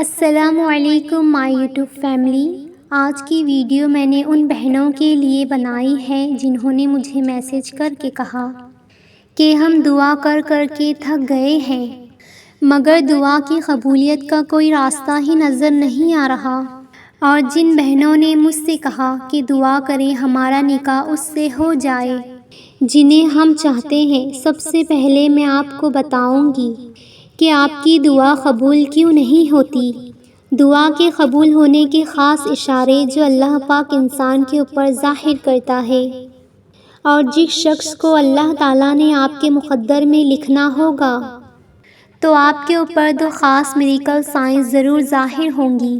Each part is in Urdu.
السلام علیکم مائی یوٹیوب فیملی۔ آج کی ویڈیو میں نے ان بہنوں کے لیے بنائی ہے جنہوں نے مجھے میسج کر کے کہا کہ ہم دعا کر کر کے تھک گئے ہیں مگر دعا کی قبولیت کا کوئی راستہ ہی نظر نہیں آ رہا، اور جن بہنوں نے مجھ سے کہا کہ دعا کریں ہمارا نکاح اس سے ہو جائے جنہیں ہم چاہتے ہیں، سب سے پہلے میں آپ کو بتاؤں گی کہ آپ کی دعا قبول کیوں نہیں ہوتی۔ دعا کے قبول ہونے کے خاص اشارے جو اللہ پاک انسان کے اوپر ظاہر کرتا ہے، اور جس شخص کو اللہ تعالیٰ نے آپ کے مقدر میں لکھنا ہوگا تو آپ کے اوپر دو خاص میریکل سائنز ضرور ظاہر ہوں گی۔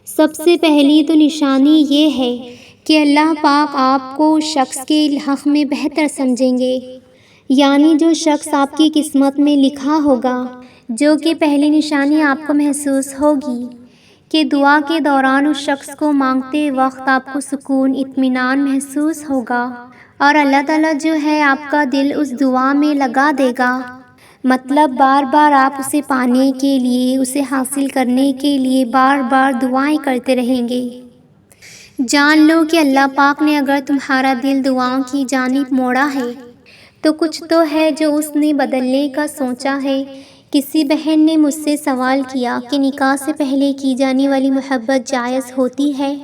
سب سے پہلی تو نشانی یہ ہے کہ اللہ پاک آپ کو اس شخص کے حق میں بہتر سمجھیں گے، یعنی جو شخص آپ کی قسمت میں لکھا ہوگا، جو کہ پہلی نشانی آپ کو محسوس ہوگی کہ دعا کے دوران اس شخص کو مانگتے وقت آپ کو سکون، اطمینان محسوس ہوگا، اور اللہ تعالیٰ جو ہے آپ کا دل اس دعا میں لگا دے گا، مطلب بار بار آپ اسے پانے کے لیے، اسے حاصل کرنے کے لیے بار بار دعائیں کرتے رہیں گے۔ جان لو کہ اللہ پاک نے اگر تمہارا دل دعاؤں کی جانب موڑا ہے تو کچھ تو ہے جو اس نے بدلنے کا سوچا ہے۔ کسی بہن نے مجھ سے سوال کیا کہ نکاح سے پہلے کی جانے والی محبت جائز ہوتی ہے،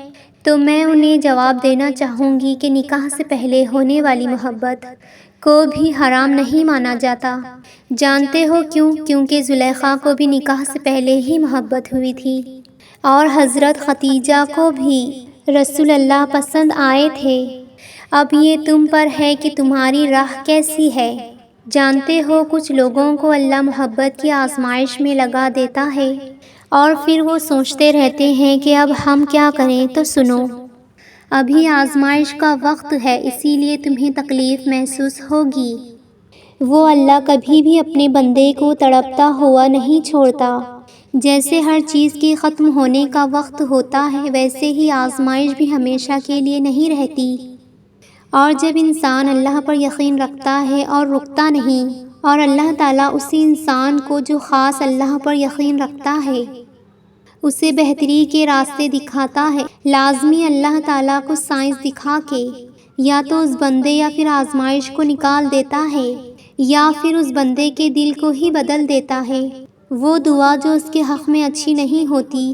تو میں انہیں جواب دینا چاہوں گی کہ نکاح سے پہلے ہونے والی محبت کو بھی حرام نہیں مانا جاتا۔ جانتے ہو کیوں؟ کیونکہ زلیخا کو بھی نکاح سے پہلے ہی محبت ہوئی تھی، اور حضرت خدیجہ کو بھی رسول اللہ پسند آئے تھے۔ اب یہ تم پر ہے کہ تمہاری راہ کیسی ہے۔ جانتے ہو کچھ لوگوں کو اللہ محبت کی آزمائش میں لگا دیتا ہے اور پھر وہ سوچتے رہتے ہیں کہ اب ہم کیا کریں، تو سنو، ابھی آزمائش کا وقت ہے، اسی لیے تمہیں تکلیف محسوس ہوگی۔ وہ اللہ کبھی بھی اپنے بندے کو تڑپتا ہوا نہیں چھوڑتا۔ جیسے ہر چیز کے ختم ہونے کا وقت ہوتا ہے، ویسے ہی آزمائش بھی ہمیشہ کے لیے نہیں رہتی، اور جب انسان اللہ پر یقین رکھتا ہے اور رکتا نہیں، اور اللہ تعالیٰ اسی انسان کو جو خاص اللہ پر یقین رکھتا ہے اسے بہتری کے راستے دکھاتا ہے، لازمی اللہ تعالیٰ کو سائنس دکھا کے یا تو اس بندے یا پھر آزمائش کو نکال دیتا ہے، یا پھر اس بندے کے دل کو ہی بدل دیتا ہے۔ وہ دعا جو اس کے حق میں اچھی نہیں ہوتی،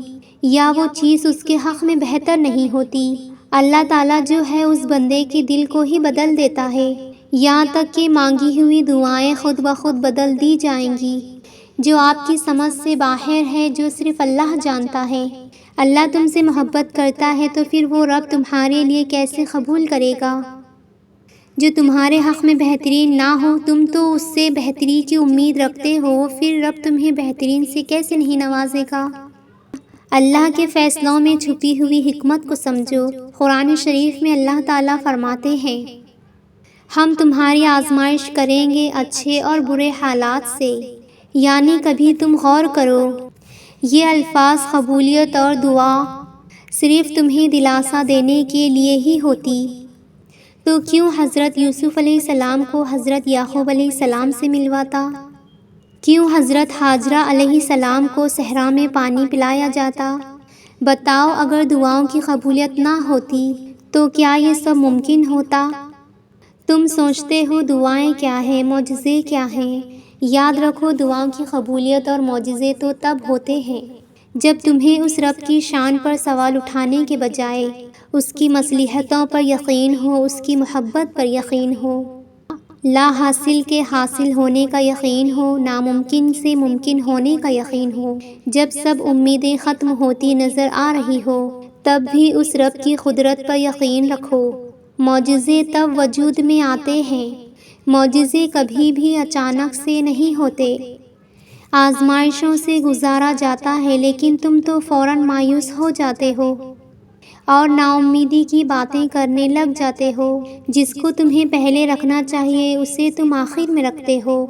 یا وہ چیز اس کے حق میں بہتر نہیں ہوتی، اللہ تعالیٰ جو ہے اس بندے کے دل کو ہی بدل دیتا ہے، یہاں تک کہ مانگی ہوئی دعائیں خود بخود بدل دی جائیں گی، جو آپ کی سمجھ سے باہر ہے، جو صرف اللہ جانتا ہے۔ اللہ تم سے محبت کرتا ہے تو پھر وہ رب تمہارے لیے کیسے قبول کرے گا جو تمہارے حق میں بہترین نہ ہو؟ تم تو اس سے بہتری کی امید رکھتے ہو، پھر رب تمہیں بہترین سے کیسے نہیں نوازے گا؟ اللہ کے فیصلوں میں چھپی ہوئی حکمت کو سمجھو۔ قرآن شریف میں اللہ تعالیٰ فرماتے ہیں، ہم تمہاری آزمائش کریں گے اچھے اور برے حالات سے، یعنی کبھی تم غور کرو، یہ الفاظ قبولیت اور دعا صرف تمہیں دلاسا دینے کے لیے ہی ہوتی تو کیوں حضرت یوسف علیہ السلام کو حضرت یعقوب علیہ السلام سے ملواتا؟ کیوں حضرت ہاجرہ علیہ السلام کو صحرا میں پانی پلایا جاتا؟ بتاؤ، اگر دعاؤں کی قبولیت نہ ہوتی تو کیا یہ سب ممکن ہوتا؟ تم سوچتے ہو دعائیں کیا ہیں، معجزے کیا ہیں؟ یاد رکھو، دعاؤں کی قبولیت اور معجزے تو تب ہوتے ہیں جب تمہیں اس رب کی شان پر سوال اٹھانے کے بجائے اس کی مصلحتوں پر یقین ہو، اس کی محبت پر یقین ہو، لا حاصل کے حاصل ہونے کا یقین ہو، ناممکن سے ممکن ہونے کا یقین ہو۔ جب سب امیدیں ختم ہوتی نظر آ رہی ہو، تب بھی اس رب کی قدرت پر یقین رکھو۔ معجزے تب وجود میں آتے ہیں، معجزے کبھی بھی اچانک سے نہیں ہوتے۔ آزمائشوں سے گزارا جاتا ہے، لیکن تم تو فوراً مایوس ہو جاتے ہو اور نا امیدی کی باتیں کرنے لگ جاتے ہو۔ جس کو تمہیں پہلے رکھنا چاہیے اسے تم آخر میں رکھتے ہو۔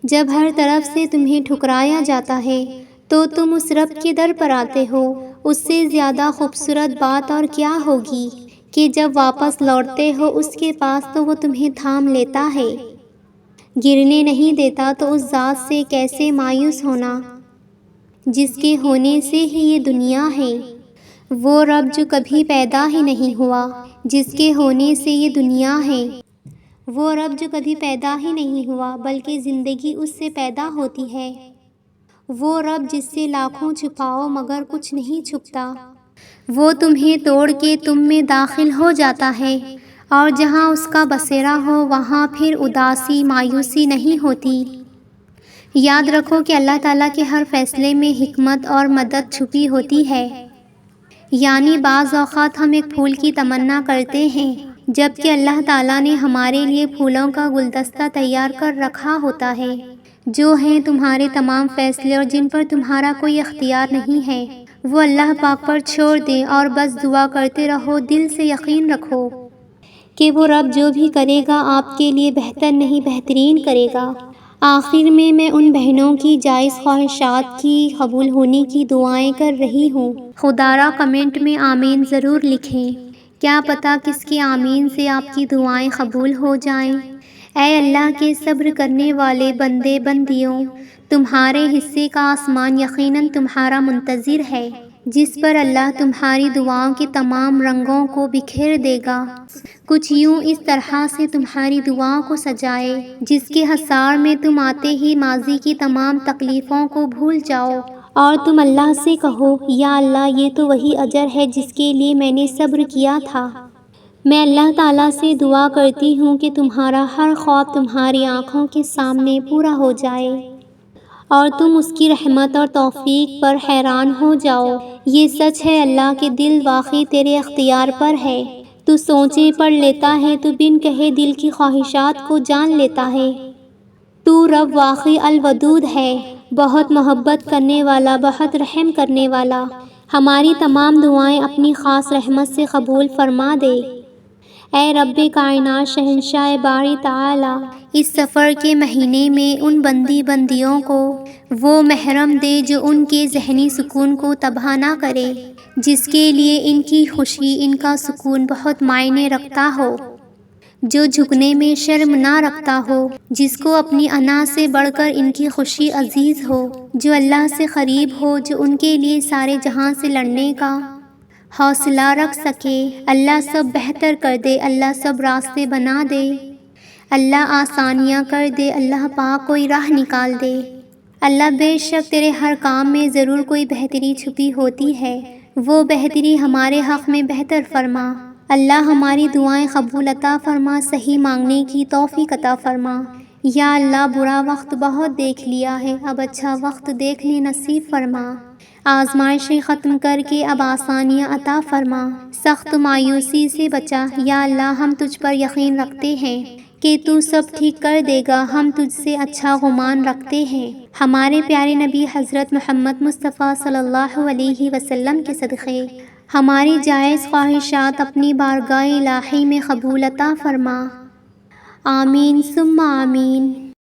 جب ہر طرف سے تمہیں ٹھکرایا جاتا ہے تو تم اس رب کے در پر آتے ہو۔ اس سے زیادہ خوبصورت بات اور کیا ہوگی کہ جب واپس لوٹتے ہو اس کے پاس تو وہ تمہیں تھام لیتا ہے، گرنے نہیں دیتا، تو اس ذات سے کیسے مایوس ہونا۔ جس کے ہونے سے ہی یہ دنیا ہے، وہ رب جو کبھی پیدا ہی نہیں ہوا، جس کے ہونے سے یہ دنیا ہے، وہ رب جو کبھی پیدا ہی نہیں ہوا بلکہ زندگی اس سے پیدا ہوتی ہے، وہ رب جس سے لاکھوں چھپاؤ مگر کچھ نہیں چھپتا، وہ تمہیں توڑ کے تم میں داخل ہو جاتا ہے، اور جہاں اس کا بسیرا ہو وہاں پھر اداسی مایوسی نہیں ہوتی۔ یاد رکھو کہ اللہ تعالیٰ کے ہر فیصلے میں حکمت اور مدد چھپی ہوتی ہے، یعنی بعض اوقات ہم ایک پھول کی تمنا کرتے ہیں جبکہ اللہ تعالیٰ نے ہمارے لیے پھولوں کا گلدستہ تیار کر رکھا ہوتا ہے، جو ہیں تمہارے تمام فیصلے اور جن پر تمہارا کوئی اختیار نہیں ہے، وہ اللہ پاک پر چھوڑ دیں اور بس دعا کرتے رہو۔ دل سے یقین رکھو کہ وہ رب جو بھی کرے گا آپ کے لیے بہتر نہیں بہترین کرے گا۔ آخر میں ان بہنوں کی جائز خواہشات کی قبول ہونے کی دعائیں کر رہی ہوں، خدا را کمنٹ میں آمین ضرور لکھیں، کیا پتہ کس کے آمین سے آپ کی دعائیں قبول ہو جائیں۔ اے اللہ کے صبر کرنے والے بندے بندیوں، تمہارے حصے کا آسمان یقیناً تمہارا منتظر ہے، جس پر اللہ تمہاری دعاؤں کے تمام رنگوں کو بکھیر دے گا، کچھ یوں اس طرح سے تمہاری دعاؤں کو سجائے جس کے حصار میں تم آتے ہی ماضی کی تمام تکلیفوں کو بھول جاؤ اور تم اللہ سے کہو، یا اللہ یہ تو وہی اجر ہے جس کے لیے میں نے صبر کیا تھا۔ میں اللہ تعالیٰ سے دعا کرتی ہوں کہ تمہارا ہر خواب تمہاری آنکھوں کے سامنے پورا ہو جائے اور تم اس کی رحمت اور توفیق پر حیران ہو جاؤ۔ یہ سچ ہے اللہ کے دل واقعی تیرے اختیار پر ہے، تو سوچیں پڑھ لیتا ہے، تو بن کہے دل کی خواہشات کو جان لیتا ہے۔ تو رب واقعی الودود ہے، بہت محبت کرنے والا، بہت رحم کرنے والا۔ ہماری تمام دعائیں اپنی خاص رحمت سے قبول فرما دے۔ اے رب کائنات، شہنشاہ باری تعالیٰ، اس سفر کے مہینے میں ان بندی بندیوں کو وہ محرم دے جو ان کے ذہنی سکون کو تباہ نہ کرے، جس کے لیے ان کی خوشی، ان کا سکون بہت معنی رکھتا ہو، جو جھکنے میں شرم نہ رکھتا ہو، جس کو اپنی انا سے بڑھ کر ان کی خوشی عزیز ہو، جو اللہ سے قریب ہو، جو ان کے لیے سارے جہاں سے لڑنے کا حوصلہ رکھ سکے۔ اللہ سب بہتر کر دے، اللہ سب راستے بنا دے، اللہ آسانیاں کر دے، اللہ پاک کوئی راہ نکال دے۔ اللہ بے شک تیرے ہر کام میں ضرور کوئی بہتری چھپی ہوتی ہے، وہ بہتری ہمارے حق میں بہتر فرما۔ اللہ ہماری دعائیں قبول عطا فرما، صحیح مانگنے کی توفیق عطا فرما۔ یا اللہ برا وقت بہت دیکھ لیا ہے، اب اچھا وقت دیکھنے نصیب فرما۔ آزمائشیں ختم کر کے اب آسانیاں عطا فرما، سخت مایوسی سے بچا۔ یا اللہ ہم تجھ پر یقین رکھتے ہیں کہ تو سب ٹھیک کر دے گا، ہم تجھ سے اچھا گمان رکھتے ہیں۔ ہمارے پیارے نبی حضرت محمد مصطفیٰ صلی اللہ علیہ وسلم کے صدقے ہماری جائز خواہشات اپنی بارگاہ الہی میں قبول عطا فرما، آمین ثم آمین۔